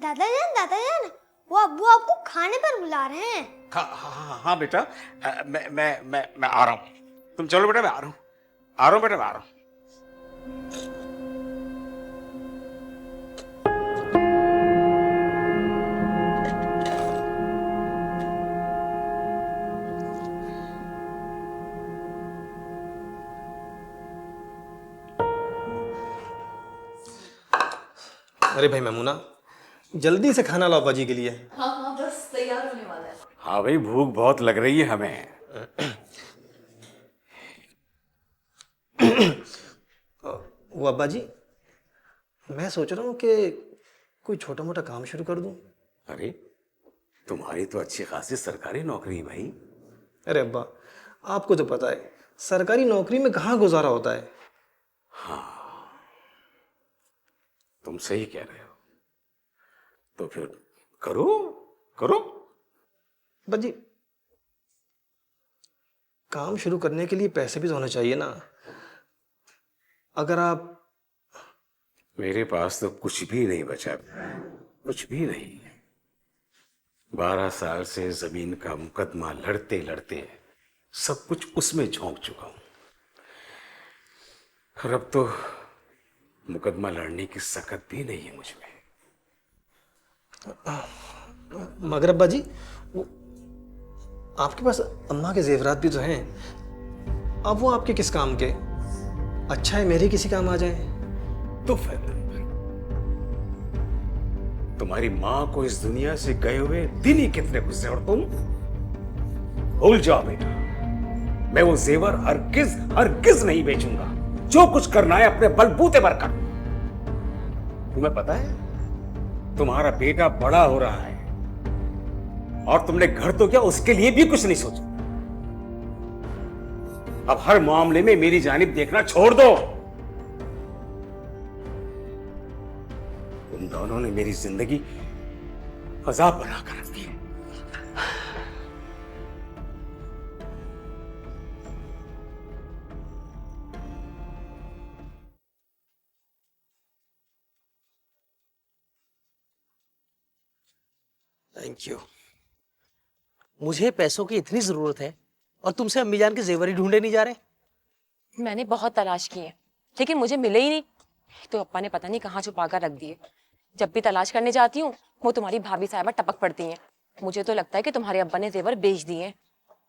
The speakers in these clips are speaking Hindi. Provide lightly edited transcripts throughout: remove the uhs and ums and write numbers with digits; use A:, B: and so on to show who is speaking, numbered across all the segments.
A: दादाजान, वो अब्बू आपको खाने पर बुला रहे हैं।
B: हाँ बेटा, मैं आ रहा हूँ। तुम चलो बेटा, मैं आ रहा हूँ बेटा, मैं आ रहा हूँ।
C: अरे भाई मैमूना, जल्दी से खाना लाओ बाजी के लिए।
D: हाँ हाँ, बस तैयार होने वाला है।
B: हाँ भाई, भूख बहुत लग रही है हमें।
C: वो अब्बा जी, मैं सोच रहा हूँ कि कोई छोटा मोटा काम शुरू कर दूँ।
B: अरे तुम्हारी तो अच्छी खासी सरकारी नौकरी है भाई।
C: अरे अब्बा, आपको तो पता है सरकारी नौकरी में कहाँ गुजारा होता है।
B: तुम सही कह रहे हो, तो फिर करो करो।
C: अब्बा जी, काम शुरू करने के लिए पैसे भी तो होने चाहिए ना। अगर आप
B: मेरे पास तो कुछ भी नहीं बचा, कुछ भी नहीं। 12 साल से जमीन का मुकदमा लड़ते लड़ते सब कुछ उसमें झोंक चुका हूं, और अब तो मुकदमा लड़ने की सकत भी नहीं है मुझ में।
C: मगर अब्बा जी, वो आपके पास अम्मा के जेवरात भी तो हैं। अब वो आपके किस काम के? अच्छा है मेरे किसी काम आ जाए।
B: तो फिर तुम्हारी मां को इस दुनिया से गए हुए दिन ही कितने गुस्से, और तुम भूल जाओ बेटा, मैं वो जेवर हरगिज हरगिज नहीं बेचूंगा। जो कुछ करना है अपने बलबूते पर कर। तुम्हें पता है तुम्हारा बेटा बड़ा हो रहा है, और तुमने घर तो क्या उसके लिए भी कुछ नहीं सोचा। अब हर मामले में मेरी जानिब देखना छोड़ दो। तुम दोनों ने मेरी जिंदगी अजाब बनाकर रख दी है।
E: Thank you. मुझे पैसों की इतनी जरूरत है और तुमसे अम्मी जान के जेवर ही ढूंढे नहीं जा रहे।
D: मैंने बहुत तलाश की है, लेकिन मुझे मिले ही नहीं। तो अप्पा ने पता नहीं कहाँ छुपा कर रख दिए। जब भी तलाश करने जाती हूँ, वो तुम्हारी भाभी साहिबा टपक पड़ती हैं। मुझे तो लगता है कि तुम्हारे अब्बा ने जेवर बेच दिए हैं।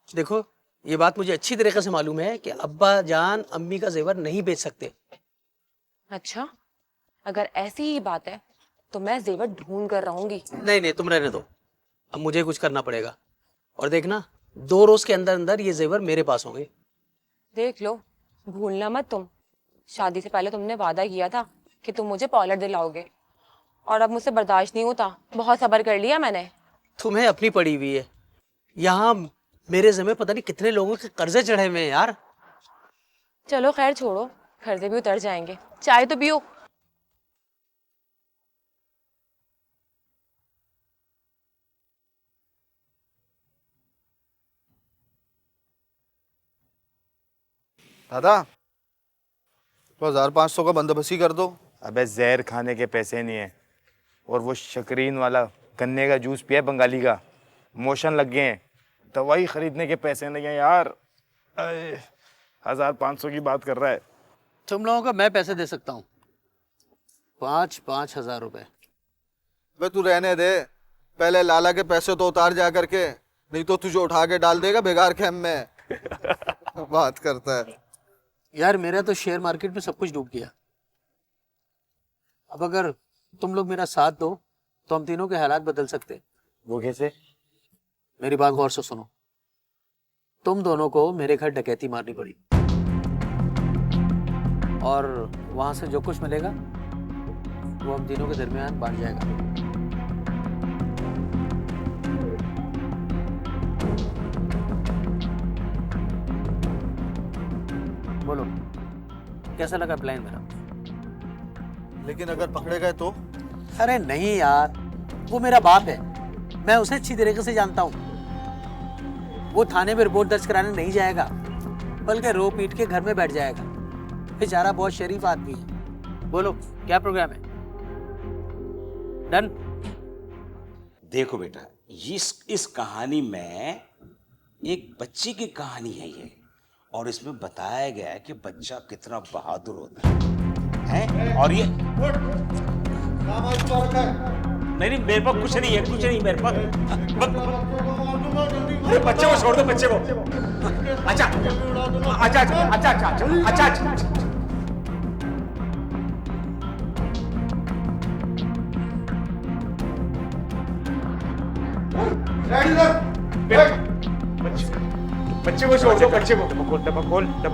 E: देखो, ये बात मुझे अच्छी तरीके से मालूम है कि अब्बा जान अम्मी का जेवर नहीं बेच सकते।
D: अच्छा, अगर ऐसी ही बात है तो मैं जेवर ढूंढ कर रहूंगी।
E: नहीं नहीं, तुम रहने दो, अब मुझे कुछ करना पड़ेगा। और देखना, 2 रोज के अंदर अंदर ये जेवर मेरे पास होंगे।
D: देख लो, भूलना मत तुम। शादी से पहले तुमने वादा किया था कि तुम मुझे पॉलर दिलाओगे, और अब मुझसे बर्दाश्त नहीं होता। बहुत सब्र कर लिया मैंने।
E: तुम्हें अपनी पड़ी हुई है, यहाँ मेरे ज़िम्मे पता नहीं कितने लोगों के कर्जे चढ़े हुए हैं यार।
D: चलो खैर छोड़ो, कर्जे भी उतर जाएंगे। चाय तो पियो।
F: दादा, तो 1500 का बंदोबस्त ही कर दो।
G: अबे जहर खाने के पैसे नहीं है, और वो शकरीन वाला गन्ने का जूस पिया बंगाली का, मोशन लग गए हैं, दवाई खरीदने के पैसे नहीं है यार। 1500 की बात कर रहा है।
E: तुम लोगों को मैं पैसे दे सकता हूँ, 5-5 हजार रुपए।
F: वे तू रहने दे, पहले लाला के पैसे तो उतार जा करके, नहीं तो तुझे उठा के डाल देगा बेकार खेम में। बात करता है
E: यार, मेरा तो शेयर मार्केट में सब कुछ डूब गया। अब अगर तुम लोग मेरा साथ दो तो हम तीनों के हालात बदल सकते।
G: वो कैसे?
E: मेरी बात गौर से सुनो। तुम दोनों को मेरे घर डकैती मारनी पड़ी, और वहां से जो कुछ मिलेगा वो हम तीनों के दरमियान बांट जाएगा। बोलो, कैसा लगा प्लान मेरा?
F: लेकिन अगर पकड़े गए तो?
E: अरे नहीं यार, वो मेरा बाप है, मैं उसे अच्छी तरीके से जानता हूँ। वो थाने में रिपोर्ट दर्ज कराने नहीं जाएगा, बल्कि रो पीट के घर में बैठ जाएगा। बेचारा बहुत शरीफ आदमी है। बोलो, क्या प्रोग्राम है? डन?
H: देखो बेटा, इस कहानी में एक बच्चे की कहानी है ये, और इसमें बताया गया है कि बच्चा कितना बहादुर होता है? और ये नहीं नहीं, मेरे पास कुछ नहीं है, कुछ नहीं मेरे पास। अरे बच्चे को छोड़ दो, बच्चे को। अच्छा अच्छा अच्छा अच्छा अच्छा अच्छा अच्छा।
B: बच्चे को छोड़ दो, बच्चे को। डब्बा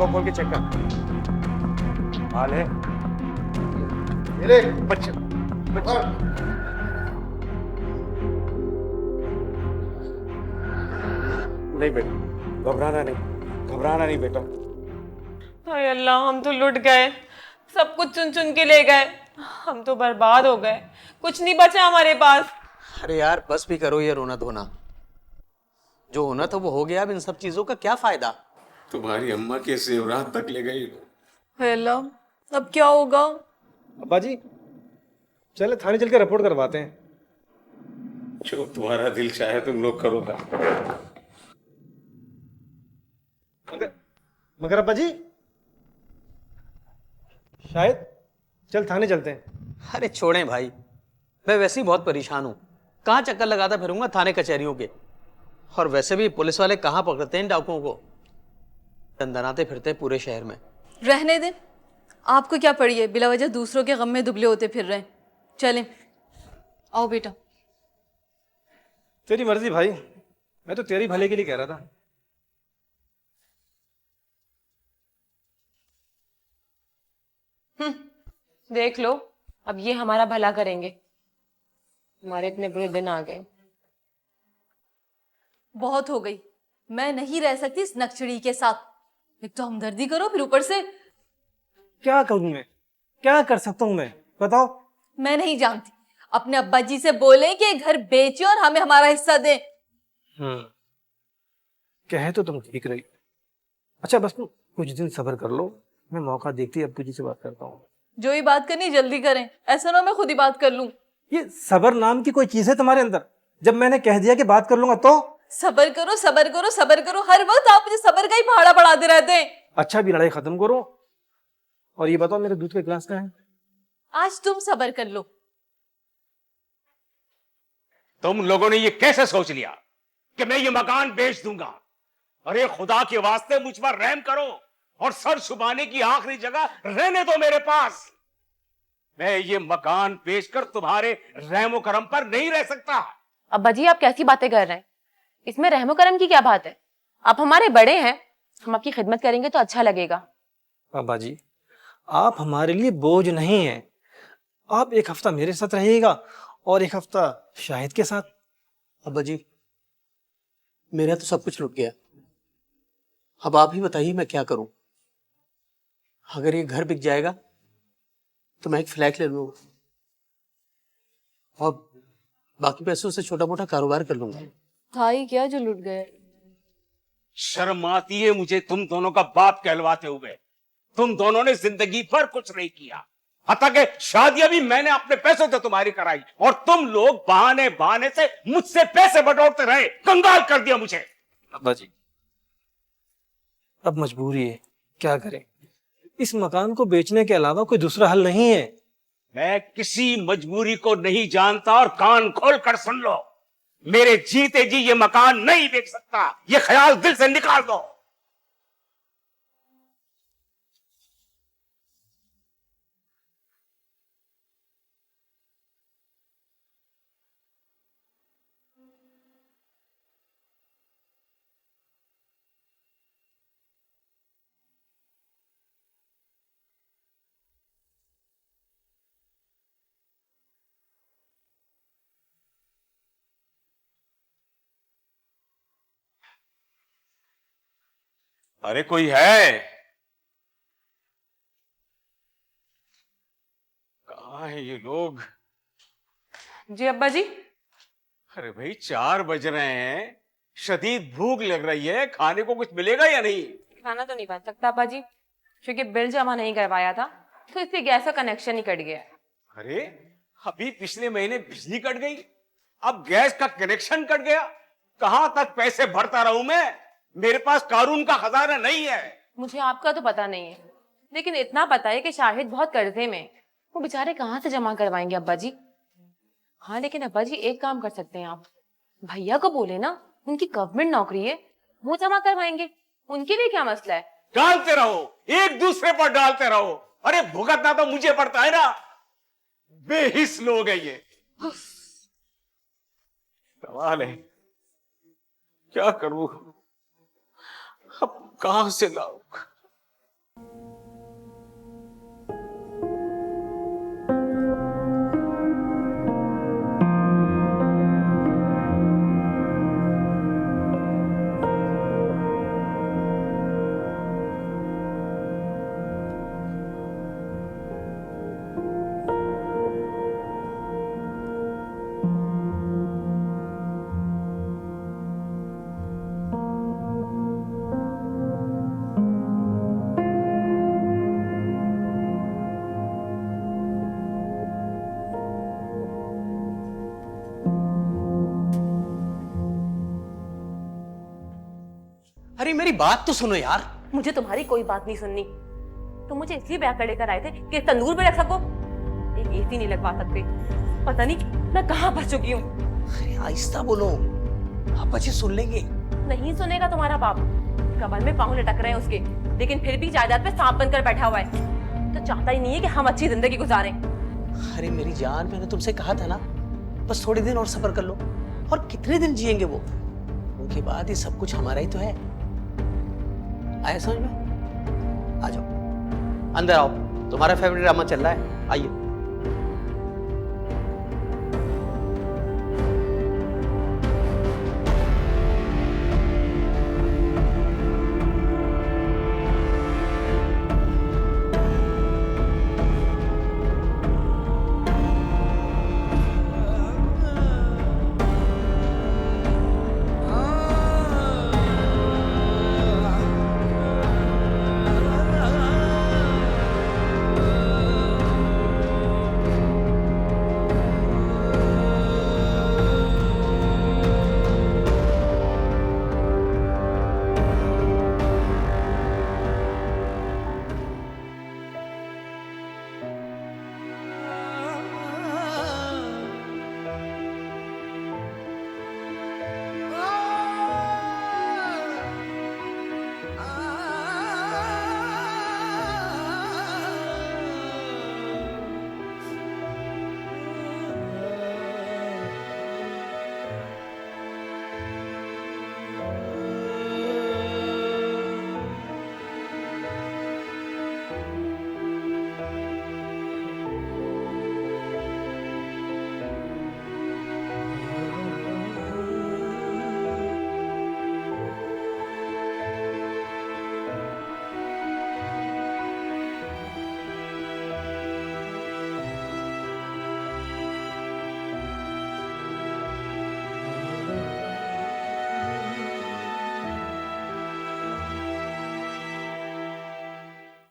B: खोल के चेक कर। माल है बच्चे। नहीं बेटा, घबराना नहीं बेटा।
D: हाय अल्लाह, हम तो लुट गए, सब कुछ चुन चुन के ले गए, हम तो बर्बाद हो गए, कुछ नहीं बचा हमारे पास।
E: अरे यार बस भी करो ये रोना धोना, जो होना था वो हो गया, अब इन सब चीजों का क्या फायदा।
B: तुम्हारी अम्मा के जेवरात तक ले गई।
D: हाय अल्लाह, अब क्या होगा?
C: अब्बा जी चले थाने चल के रिपोर्ट करवाते हैं।
B: जो तुम्हारा दिल चाहे तुम लोग करो।
C: मगर अब्बा जी शायद चल थाने चलते हैं।
E: अरे छोड़ें भाई, मैं वैसे ही बहुत परेशान हूँ, कहाँ चक्कर लगाता फिरूंगा थाने कचहरियों के। और वैसे भी पुलिस वाले कहाँ पकड़ते हैं डाकुओं को, दंदनाते फिरते हैं पूरे शहर में।
I: रहने दें, आपको क्या पड़ी है बिला वजह दूसरों के गम में दुबले होते फिर रहे हैं। चलें, आओ बेटा।
C: तेरी मर्जी भाई, मैं तो तेरी भले के लिए कह रहा था।
D: देख लो, अब ये हमारा भला करेंगे, हमारे इतने बुरे दिन आ गए।
I: बहुत हो गई, मैं नहीं रह सकती इस नक्चड़ी के साथ। एक तो हमदर्दी करो, फिर ऊपर से
C: क्या करूं मैं, क्या कर सकता हूं मैं, बताओ।
I: मैं नहीं जानती, अपने अब्बा जी से बोले कि घर बेचे और हमें हमारा हिस्सा दे।
C: कहे तो तुम ठीक रही। अच्छा बस तुम कुछ दिन सब्र कर लो, मैं मौका देखती अब्बू जी से बात करता हूँ।
I: जो ही बात करनी जल्दी करें, ऐसा ना मैं खुद ही बात कर लूं।
C: ये सब्र नाम की कोई चीज है तुम्हारे अंदर? जब मैंने कह दिया कि बात कर लूंगा तो
I: सब्र करो सब्र करो सब्र करो, हर वक्त आप मुझे सब्र का ही पहाड़ा पढ़ाते रहते हैं।
C: अच्छा भी लड़ाई खत्म करो और ये बताओ मेरे दूध का गिलास कहाँ है?
I: आज तुम सब्र कर लो।
B: तुम लोगों ने ये कैसे सोच लिया कि मैं ये मकान बेच दूंगा? अरे खुदा के वास्ते मुझ पर रहम करो और सर छुपाने की आखिरी जगह रहने दो मेरे पास। मैं ये मकान बेचकर तुम्हारे रहमो करम पर नहीं रह सकता।
D: अब्बा जी आप कैसी बातें कर रहे हैं, इसमें रहमो करम की क्या बात है? आप हमारे बड़े हैं, हम आपकी खिदमत करेंगे तो अच्छा लगेगा।
C: अब्बा जी आप हमारे लिए बोझ नहीं हैं। आप एक हफ्ता मेरे साथ रहिएगा और एक हफ्ता शाहिद के साथ।
E: अब्बा जी मेरा तो सब कुछ लुट गया, अब आप ही बताइए मैं क्या करूं। अगर ये घर बिक जाएगा तो मैं एक फ्लैट ले लूंगा और बाकी पैसों से छोटा मोटा कारोबार कर लूंगा।
I: था ही क्या जो लुट गए।
B: शर्म आती है मुझे तुम दोनों का बाप कहलवाते हुए। तुम दोनों ने जिंदगी भर कुछ नहीं किया, हत्ता के शादियां भी मैंने अपने पैसों से तुम्हारी कराई और तुम लोग बहाने बहाने से मुझसे पैसे बटोरते रहे, कंगाल कर दिया मुझे।
C: अब्बा जी अब मजबूरी है, क्या करें? इस मकान को बेचने के अलावा कोई दूसरा हल नहीं है।
B: मैं किसी मजबूरी को नहीं जानता और कान खोल कर सुन लो, मेरे जीते जी ये मकान नहीं बेच सकता, ये ख्याल दिल से निकाल दो। अरे कोई है? कहाँ है ये लोग?
D: जी अब्बा जी।
B: अरे भाई 4 बज रहे हैं, शदीद भूख लग रही है, खाने को कुछ मिलेगा या नहीं?
D: खाना तो नहीं बन सकता अब्बा जी, क्योंकि बिल जमा नहीं करवाया था तो इससे गैस का कनेक्शन ही कट गया।
B: अरे अभी पिछले महीने बिजली कट गई
H: अब गैस का कनेक्शन कट गया, कहां तक पैसे भरता रहूं मैं? मेरे पास कानून का खजाना नहीं है।
D: मुझे आपका तो पता नहीं है, लेकिन इतना पता है कि शाहिद बहुत कर्जे में है। वो बेचारे कहाँ से जमा करवाएंगे अब्बा जी? हाँ लेकिन अब्बा जी एक काम कर सकते हैं आप, भैया को बोले ना, उनकी गवर्नमेंट नौकरी है, वो जमा करवाएंगे, उनके लिए क्या मसला है।
H: डालते रहो, एक दूसरे पर डालते रहो। अरे भुगतना तो मुझे पड़ता है ना, बेहिस लोग है ये। सवाल है क्या करूं, अब कहां से लाऊं?
E: अरे मेरी बात तो सुनो यार।
D: मुझे तुम्हारी कोई बात नहीं सुननी। तुम मुझे इसलिए ब्याह कर लेकर आए थे कि तंदूर में रख सको, एक एसी नहीं लगवा सकते। पता नहीं मैं कहाँ फंस चुकी हूँ।
E: अरे आहिस्ता बोलो, आप बच्चे सुन लेंगे।
D: नहीं सुनेगा तुम्हारा बाप, कमर में पाँव लटक रहे हैं उसके, लेकिन फिर भी जायदाद पे सांप बनकर बैठा हुआ है। तो चाहता ही नहीं है कि हम अच्छी जिंदगी गुजारें।
E: अरे मेरी जान, मैंने तुमसे कहा था ना, बस थोड़े दिन और सब्र कर लो। और कितने दिन जिएंगे वो, उनके बाद ये सब कुछ हमारा ही तो है। आया समझ में? आ जाओ, अंदर आओ, तुम्हारा फेवरेट ड्रामा चल रहा है, आइए।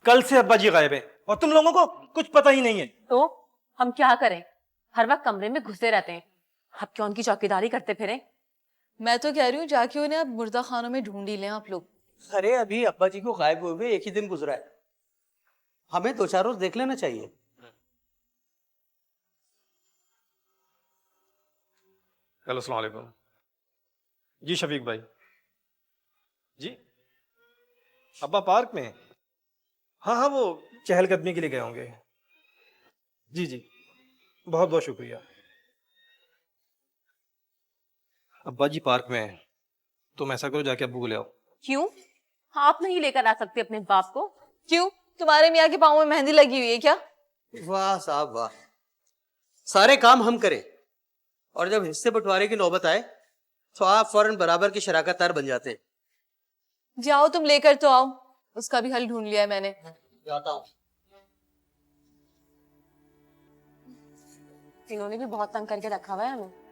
C: कल से अब्बा जी गायब है और तुम लोगों को कुछ पता ही नहीं है।
D: तो हम क्या करें, हर वक्त कमरे में घुसे रहते हैं, अब क्यों उनकी चौकीदारी करते फिरें?
I: मैं तो कह रही हूँ जाके उन्हें अब मुर्दा खानों में ढूंढ ही लें आप लोग।
E: अरे अभी अब्बा जी को गायब हुए हुए एक ही दिन गुजरा है, हमें 2-4 रोज देख लेना चाहिए।
C: हेलो, अस्सलाम वालेकुम जी। शफीक भाई जी, अब्बा पार्क में? हाँ हाँ, वो चहलकदमी के लिए गए होंगे। जी जी, बहुत बहुत शुक्रिया। अब्बा जी पार्क में है, तुम ऐसा करो जाके अब्बू को ले आओ।
D: क्यों, आप नहीं लेकर आ सकते अपने बाप को?
I: क्यों, तुम्हारे मियाँ के पाँव में मेहंदी लगी हुई है क्या?
E: वाह साहब वाह, सारे काम हम करें और जब हिस्से बंटवारे की नौबत आए तो आप फौरन बराबर की शराकतदार बन जाते हैं।
I: जाओ तुम लेकर तो आओ, उसका भी हल ढूंढ लिया है मैंने।
E: जाता हूँ।
D: इन्होंने भी बहुत तंग करके रखा हुआ है हमें।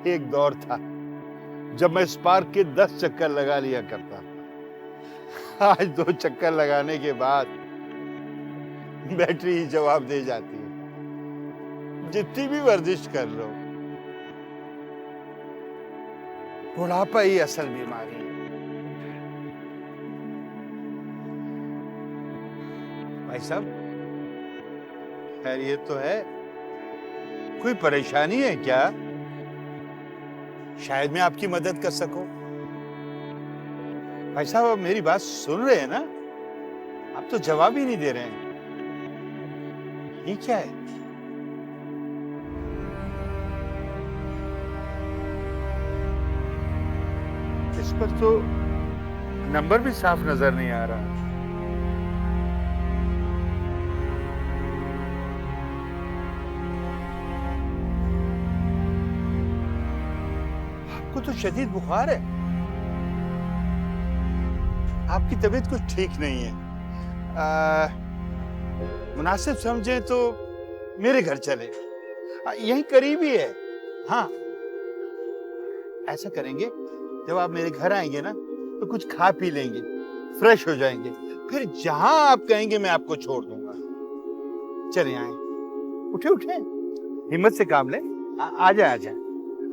J: एक दौर था जब मैं इस पार्क के 10 चक्कर लगा लिया करता। आज 2 चक्कर लगाने के बाद बैटरी ही जवाब दे जाती है, जितनी भी वर्जिश कर लो। बुढ़ापा ही असल बीमारी है। भाई साहब, खैरियत तो है? कोई परेशानी है क्या? शायद मैं आपकी मदद कर सकूं। भाई साहब, आप मेरी बात सुन रहे हैं ना? आप तो जवाब ही नहीं दे रहे हैं। ये क्या है? इस पर तो नंबर भी साफ नजर नहीं आ रहा। आपको तो शदीद बुखार है। आपकी तबीयत कुछ ठीक नहीं है। मुनासिब समझें तो मेरे घर चले, यहीं करीब ही है। हाँ, ऐसा करेंगे, जब आप मेरे घर आएंगे ना तो कुछ खा पी लेंगे, फ्रेश हो जाएंगे, फिर जहां आप कहेंगे मैं आपको छोड़ दूंगा। चले आए, उठे उठे, हिम्मत से काम ले। आ जाए आ जाए,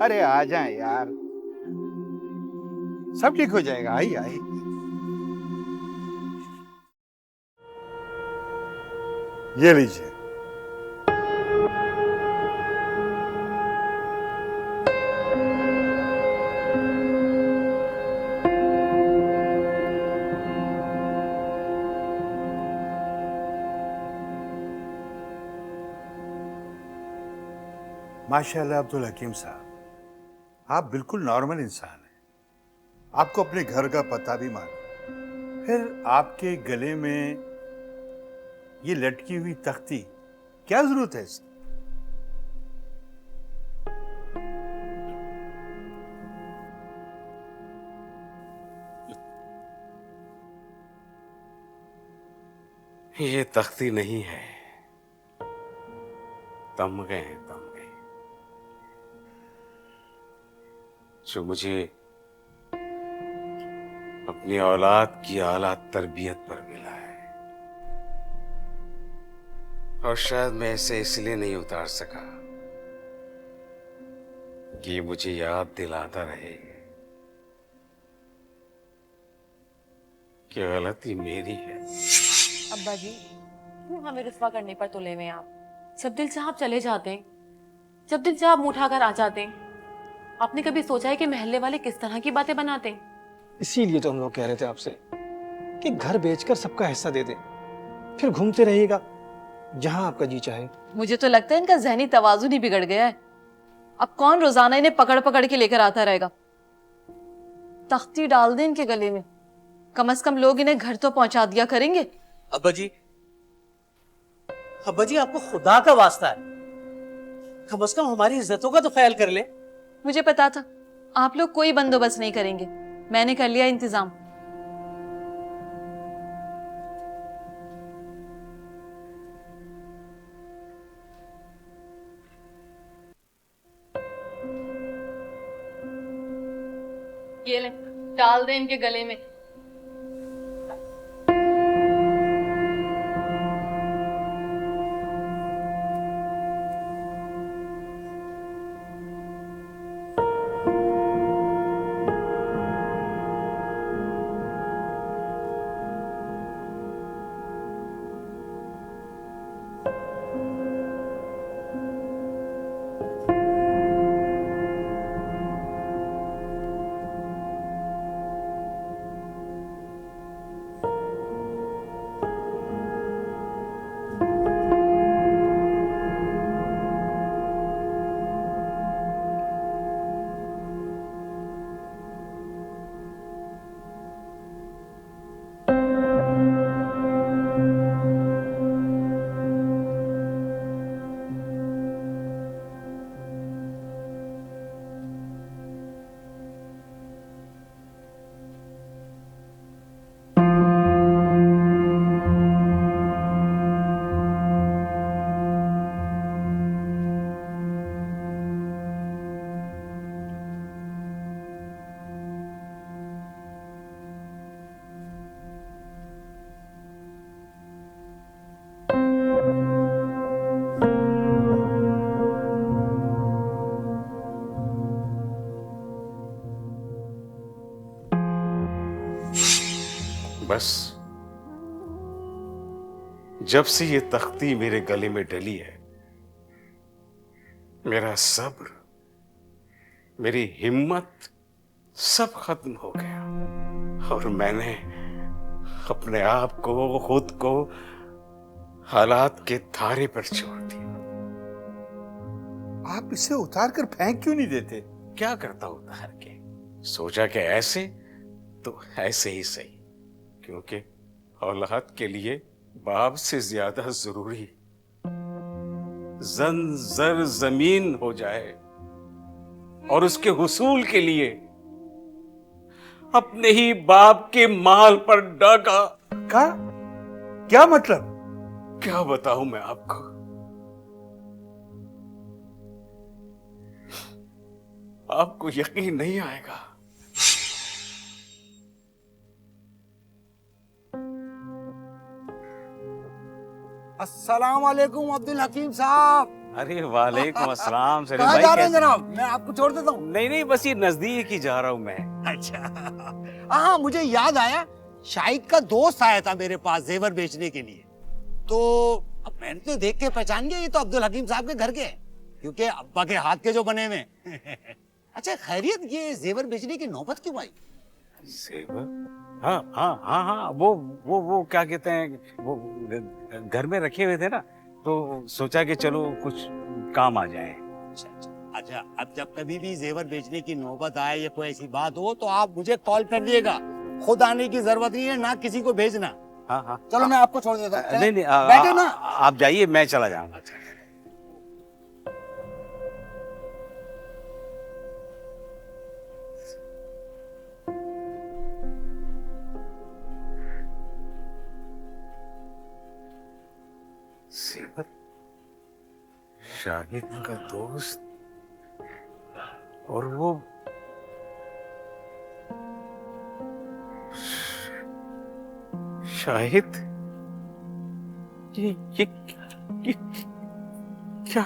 J: अरे आ जाए यार, सब ठीक हो जाएगा। आइए आइए। ये लीजिए। माशाल्लाह अब्दुल हकीम साहब, आप बिल्कुल नॉर्मल इंसान हैं। आपको अपने घर का पता भी मालूम, फिर आपके गले में ये लटकी हुई तख्ती, क्या जरूरत है इसकी?
B: ये तख्ती नहीं है, तमगे हैं, तमगे, जो मुझे अपनी औलाद की आला तरबियत पर मिला है। और शायद मैं इसे इसलिए नहीं उतार सका कि ये मुझे याद दिलाता रहे कि गलती मेरी है।
D: अब्बा जी, क्यों हमें रुस्वा करने पर तुले हुए आप? जब दिल चाहे आप चले जाते हैं, जब दिल चाहे आप मुंह उठाकर आ जाते हैं। आपने कभी सोचा है कि महल्ले वाले किस तरह की बातें बनाते हैं?
C: इसीलिए तो हम लोग कह रहे थे आपसे कि घर बेचकर सबका हिस्सा दे दे, फिर घूमते रहिएगा जहां आपका जी चाहे।
I: मुझे तो लगता है इनका ज़हनी तवाज़ुन ही बिगड़ गया है। अब कौन रोजाना इन्हें पकड़ पकड़ के लेकर आता रहेगा? तख्ती डाल दे इनके गले में, कम से कम लोग इन्हें घर तो पहुंचा दिया करेंगे।
E: अब्बा जी, आपको खुदा का वास्ता है, कम से कम हमारी इज्जतों का तो ख्याल कर ले।
I: मुझे पता था आप लोग कोई बंदोबस्त नहीं करेंगे, मैंने कर लिया इंतजाम। ये ले, डाल दे इनके गले में।
B: बस जब से ये तख्ती मेरे गले में डली है, मेरा सब्र, मेरी हिम्मत सब खत्म हो गया और मैंने अपने आप को, खुद को हालात के धारे पर छोड़ दिया।
J: आप इसे उतार कर फेंक क्यों नहीं देते?
B: क्या करता उतार के? सोचा कि ऐसे तो ऐसे ही सही, क्योंकि औलाद के लिए बाप से ज्यादा जरूरी जन जर जमीन हो जाए और उसके हुसूल के लिए अपने ही बाप के माल पर डाका।
J: का क्या मतलब?
B: क्या बताऊं मैं आपको? आपको यकीन नहीं आएगा।
K: अस्सलाम वालेकुम अब्दुल हकीम साहब।
B: अरे वालेकुम अस्सलाम। सलीम
K: कहाँ
B: भाई
K: जा रहे हैं
B: कैसे?
K: जनाब? मैं आपको छोड़ देता हूँ।
B: नहीं, बस ये नजदीक ही जा रहा हूं मैं।
K: अच्छा हाँ, मुझे याद आया, शाहिद का दोस्त आया था मेरे पास जेवर बेचने के लिए। तो अब मैंने तो देख के पहचान गया, ये तो अब्दुल हकीम साहब के घर के हैं, क्योंकि अब्बा के हाथ के जो बने हुए। अच्छा खैरियत, ये जेवर बेचने की नौबत क्यों आई?
B: जेवर? हाँ हाँ हाँ हाँ, वो क्या कहते हैं, वो घर में रखे हुए थे ना, तो सोचा कि चलो कुछ काम आ जाए।
K: अच्छा, अब जब कभी भी जेवर बेचने की नौबत आए या कोई ऐसी बात हो तो आप मुझे कॉल कर दिएगा। खुद आने की जरूरत नहीं है, ना किसी को भेजना।
B: हाँ हाँ,
K: चलो मैं आपको छोड़ देता हूँ।
B: नहीं
K: बैठे ना।
B: आप जाइए, मैं चला जाऊंगा। सेवर, शाहिद का दोस्त, और वो शाहिद, ये क्या?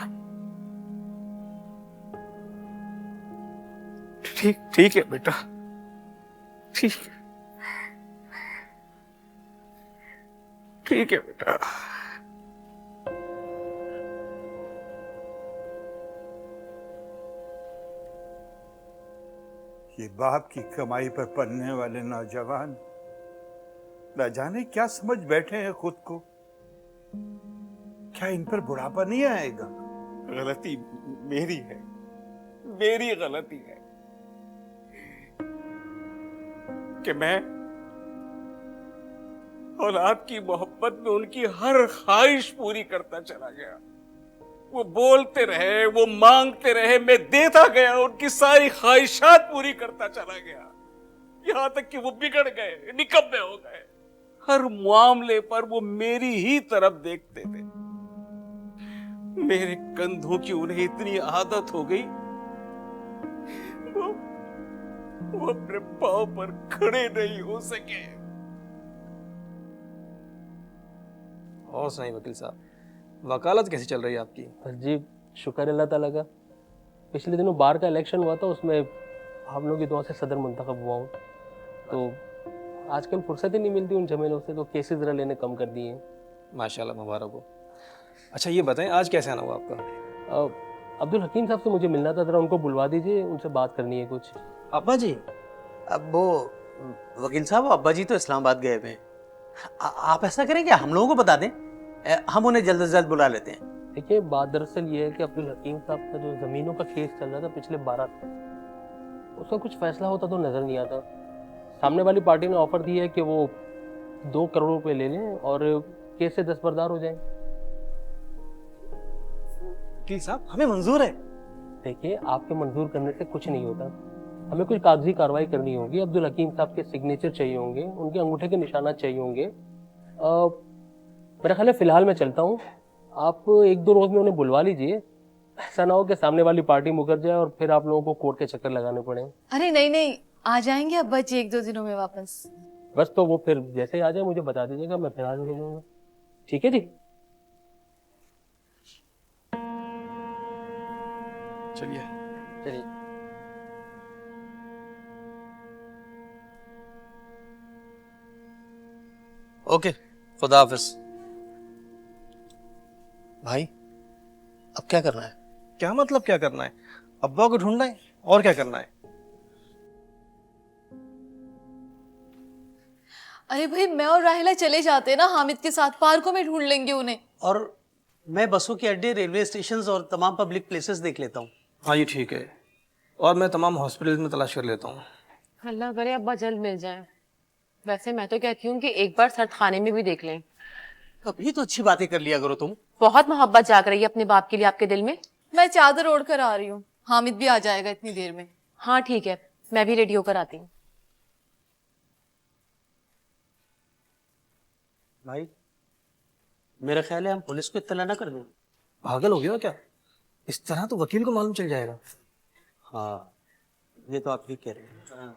B: ठीक है बेटा, ठीक है बेटा।
J: ये बाप की कमाई पर पलने वाले नौजवान न जाने क्या समझ बैठे हैं खुद को। क्या इन पर बुढ़ापा नहीं आएगा?
B: गलती मेरी है, मेरी गलती है कि मैं औलाद की मोहब्बत में उनकी हर ख्वाहिश पूरी करता चला गया। वो बोलते रहे, वो मांगते रहे, मैं देता गया, उनकी सारी ख्वाहिशात पूरी करता चला गया, यहां तक कि वो बिगड़ गए, निकम्मे हो गए। हर मामले पर वो मेरी ही तरफ देखते थे। मेरे कंधों की उन्हें इतनी आदत हो गई, वो अपने पांव पर खड़े नहीं हो सके।
C: और सुनाइए वकील साहब, वकालत कैसी चल रही है आपकी?
L: बस जी, शुक्र अल्लाह ताला का। पिछले दिनों बार का इलेक्शन हुआ था, उसमें आप लोगों की दुआ से सदर मुंतखब हुआ हूँ। तो आजकल फुर्सत ही नहीं मिलती उन जमीनों से, तो केसेस ज़रा लेने कम कर दिए हैं।
C: माशाल्लाह, मुबारक हो। अच्छा ये बताएं, आज कैसे आना हुआ आपका?
L: अब्दुल हकीम साहब से मुझे मिलना था, ज़रा उनको बुलवा दीजिए, उनसे बात करनी है कुछ।
E: अब्बा जी, अब वो वकील साहब, अब्बा जी तो इस्लामाबाद गए हुए हैं। आप ऐसा करें कि हम लोगों को बता दें, हम उन्हें जल्द से जल्द बुला लेते हैं।
L: देखिए, बात दरअसल ये है कि अब्दुल हकीम साहब का जो ज़मीनों का केस चल रहा था पिछले 12 साल, उसका कुछ फैसला होता तो नज़र नहीं आता। सामने वाली पार्टी ने ऑफर दी है कि वो 2 करोड़ रुपए ले लें और केस से दस्तबरदार हो जाएं।
K: वकील साहब, हमें मंजूर है।
L: देखिए, आपके मंजूर करने से कुछ नहीं होता, हमें कुछ कागजी कार्रवाई करनी होगी। अब्दुल हकीम साहब के सिग्नेचर चाहिए होंगे, उनके अंगूठे के निशानात चाहिए होंगे। मेरा ख्याल है फिलहाल मैं चलता हूँ, आप 1-2 रोज में उन्हें बुलवा लीजिए। ऐसा ना हो कि सामने वाली पार्टी मुकर जाए और फिर आप लोगों को कोर्ट के चक्कर लगाने पड़े।
I: अरे नहीं नहीं, आ जाएंगे अब्बा जी 1-2 दिनों में वापस।
L: बस, तो वो फिर जैसे ही आ जाए मुझे बता दीजिएगा, मैं फिर आ जाऊंगा। ठीक है जी।
C: चलिए
L: चलिए। ओके, खुदा हाफिज। भाई अब क्या करना है?
C: क्या मतलब क्या करना है? अब्बा को ढूंढना है, और क्या करना है?
I: अरे भाई, मैं और राहिला चले जाते हैं ना हामिद के साथ, पार्कों में ढूंढ लेंगे उन्हें।
E: और मैं बसों के अड्डे, रेलवे स्टेशन और तमाम पब्लिक प्लेसेस देख लेता हूँ।
C: हाँ, ये ठीक है। और मैं तमाम हॉस्पिटल में तलाश कर लेता हूँ।
D: अल्लाह करे अब्बा जल्द मिल जाए। वैसे मैं तो कहती हूँ कि एक बार सर्द खाने में भी देख लें।
E: कभी तो अच्छी बातें कर लिया करो तुम।
D: बहुत मोहब्बत जाग रही है अपने बाप के लिए आपके दिल में।
I: मैं चादर ओढ़ कर आ रही हूँ, हामिद भी आ जाएगा इतनी देर में।
D: हाँ ठीक है, मैं भी रेडी होकर आती हूँ।
E: भाई मेरा ख्याल है हम पुलिस को इत्तला ना कर दें।
C: पागल हो गया क्या? इस तरह तो वकील को मालूम चल जाएगा।
E: हाँ, ये तो आप ठीक कह रहे हैं।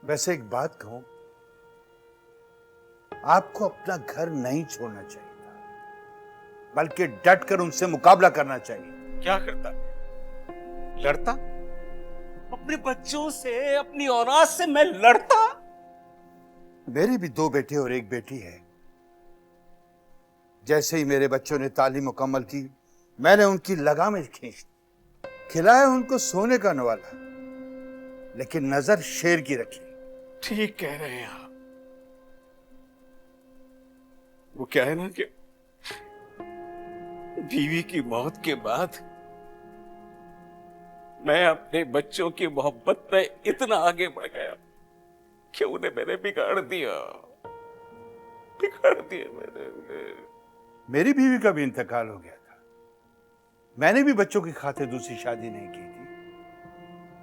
J: वैसे एक बात कहूं, आपको अपना घर नहीं छोड़ना चाहिए था, बल्कि डट कर उनसे मुकाबला करना चाहिए।
H: क्या करता? लड़ता? अपने बच्चों से, अपनी औलाद से मैं लड़ता?
J: मेरे भी 2 बेटे और 1 बेटी है। जैसे ही मेरे बच्चों ने तालीम मुकम्मल की, मैंने उनकी लगामें खींच, खिलाया उनको सोने का नवाला, लेकिन नजर शेर की रखी।
B: ठीक कह रहे हैं आप। वो क्या है ना कि बीवी की मौत के बाद मैं अपने बच्चों की मोहब्बत में इतना आगे बढ़ गया कि उन्हें मैंने बिगाड़ दिया मैंने।
J: मेरी बीवी का भी इंतकाल हो गया था। मैंने भी बच्चों की खातिर दूसरी शादी नहीं की थी,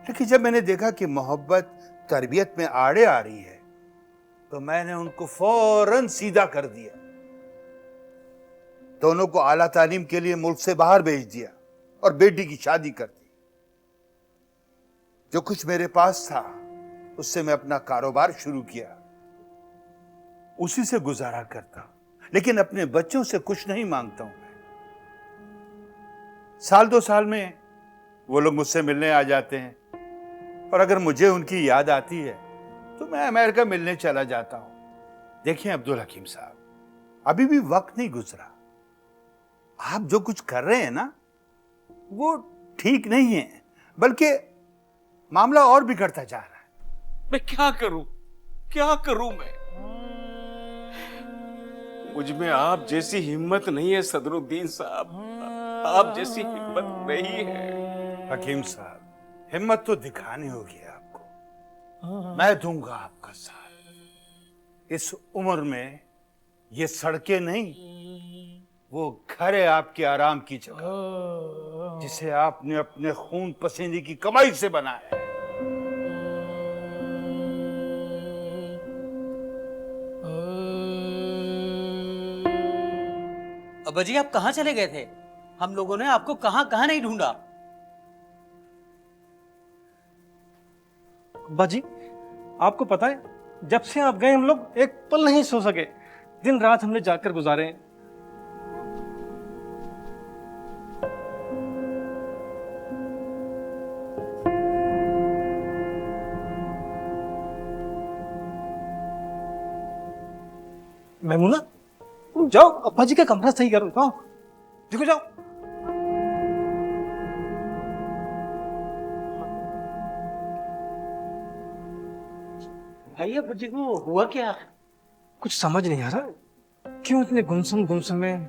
J: लेकिन जब मैंने देखा कि मोहब्बत तरबियत में आड़े आ रही है, तो मैंने उनको फौरन सीधा कर दिया। दोनों को आला तालीम के लिए मुल्क से बाहर भेज दिया और बेटी की शादी कर दी। जो कुछ मेरे पास था उससे मैं अपना कारोबार शुरू किया, उसी से गुजारा करता, लेकिन अपने बच्चों से कुछ नहीं मांगता हूं मैं। 1-2 साल में वो लोग मुझसे मिलने आ जाते हैं, और अगर मुझे उनकी याद आती है तो मैं अमेरिका मिलने चला जाता हूं। देखिए अब्दुल हकीम साहब, अभी भी वक्त नहीं गुजरा। आप जो कुछ कर रहे हैं ना, वो ठीक नहीं है, बल्कि मामला और बिगड़ता जा रहा है।
B: मैं क्या करूं मैं? मुझ में आप जैसी हिम्मत नहीं है सदरुद्दीन साहब, आप जैसी हिम्मत नहीं है।
J: हकीम साहब, हिम्मत तो दिखानी होगी आपको। मैं दूंगा आपका साथ। इस उम्र में ये सड़कें नहीं, वो घर है आपके आराम की जगह, जिसे आपने अपने खून पसीने की कमाई से बनाया है।
E: अब्बा जी, आप कहाँ चले गए थे? हम लोगों ने आपको कहाँ कहाँ नहीं ढूंढा।
C: अब्बा जी, आपको पता है, जब से आप गए हम लोग एक पल नहीं सो सके। दिन रात हमने जाकर गुजारे हैं। मैमूना तुम जाओ, अब्बा जी का कमरा सही करो, जाओ देखो, जाओ।
E: भाई अब्बा जी को हुआ क्या?
C: कुछ समझ नहीं आ रहा, क्यों इतने गुमसुम गुमसुम में,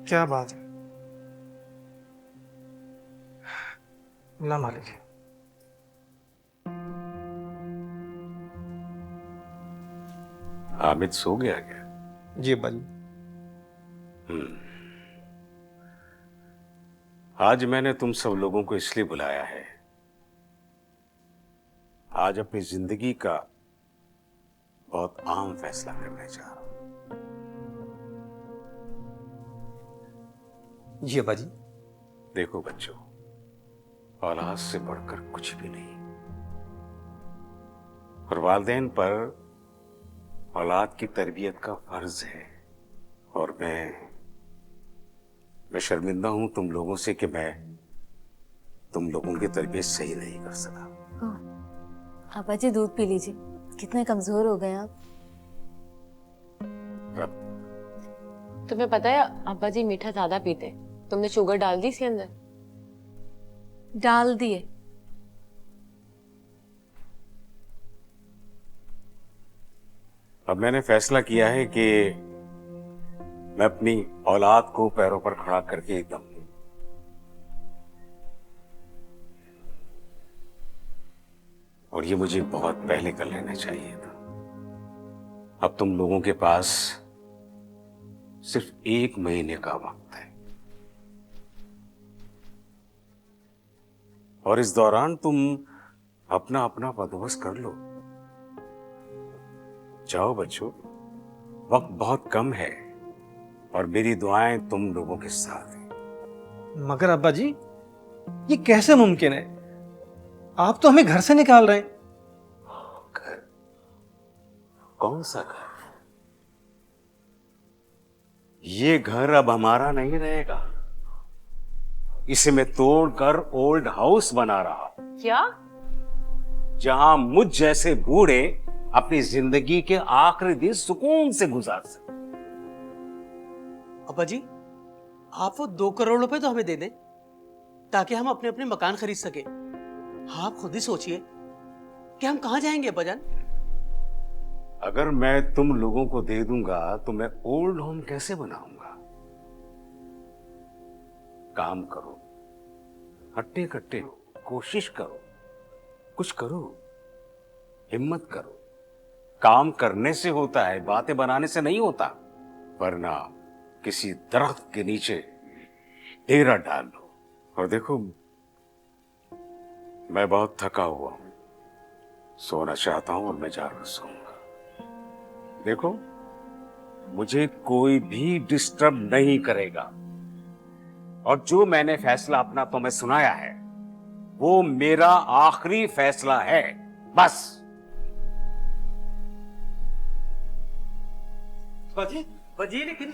C: क्या बात है? ना मालिक।
B: हामिद सो गया क्या?
C: जी अब्बा जी।
B: आज मैंने तुम सब लोगों को इसलिए बुलाया है, आज अपनी जिंदगी का बहुत आम फैसला करने जा रहा हूं।
C: जी अब्बा जी।
B: देखो बच्चों, औलाद से बढ़कर कुछ भी नहीं, और वालिदैन पर औलाद की तरबियत का फर्ज है। और मैं शर्मिंदा हूं तुम लोगों से कि मैं तुम लोगों की तरबियत सही नहीं कर सका।
I: अब्बा जी दूध पी लीजिए, कितने कमजोर हो गए आप।
D: तुम्हें पता है अब्बा जी मीठा ज्यादा पीते, तुमने शुगर डाल दी इसके अंदर?
I: डाल दिए।
B: अब मैंने फैसला किया है कि मैं अपनी औलाद को पैरों पर खड़ा करके एकदम, और ये मुझे बहुत पहले कर लेना चाहिए था। अब तुम लोगों के पास सिर्फ 1 महीने का वक्त है, और इस दौरान तुम अपना अपना बंदोबस्त कर लो। जाओ बच्चों, वक्त बहुत कम है और मेरी दुआएं तुम लोगों के साथ हैं।
C: मगर अब्बा जी, ये कैसे मुमकिन है? आप तो हमें घर से निकाल रहे हैं।
B: घर? कौन सा घर? ये घर अब हमारा नहीं रहेगा, इसे मैं तोड़कर ओल्ड हाउस बना रहा हूं।
D: क्या?
B: जहां मुझ जैसे बूढ़े अपनी जिंदगी के आखिरी दिन सुकून से गुजार सके।
E: अब्बा जी, आप वो 2 करोड़ रुपए तो हमें दे दें, ताकि हम अपने अपने मकान खरीद सके। आप खुद ही सोचिए कि हम कहां जाएंगे अब्बा जान।
B: अगर मैं तुम लोगों को दे दूंगा तो मैं ओल्ड होम कैसे बनाऊंगा? काम करो, हट्टे कट्टे कोशिश करो, कुछ करो, हिम्मत करो। काम करने से होता है, बातें बनाने से नहीं होता। वरना किसी दरख्त के नीचे डेरा डाल लो। और देखो, मैं बहुत थका हुआ हूं, सोना चाहता हूं और मैं जाकर सोऊंगा। देखो, मुझे कोई भी डिस्टर्ब नहीं करेगा, और जो मैंने फैसला अपना तुम्हें सुनाया है वो मेरा आखिरी फैसला है, बस।
E: बाजी, लेकिन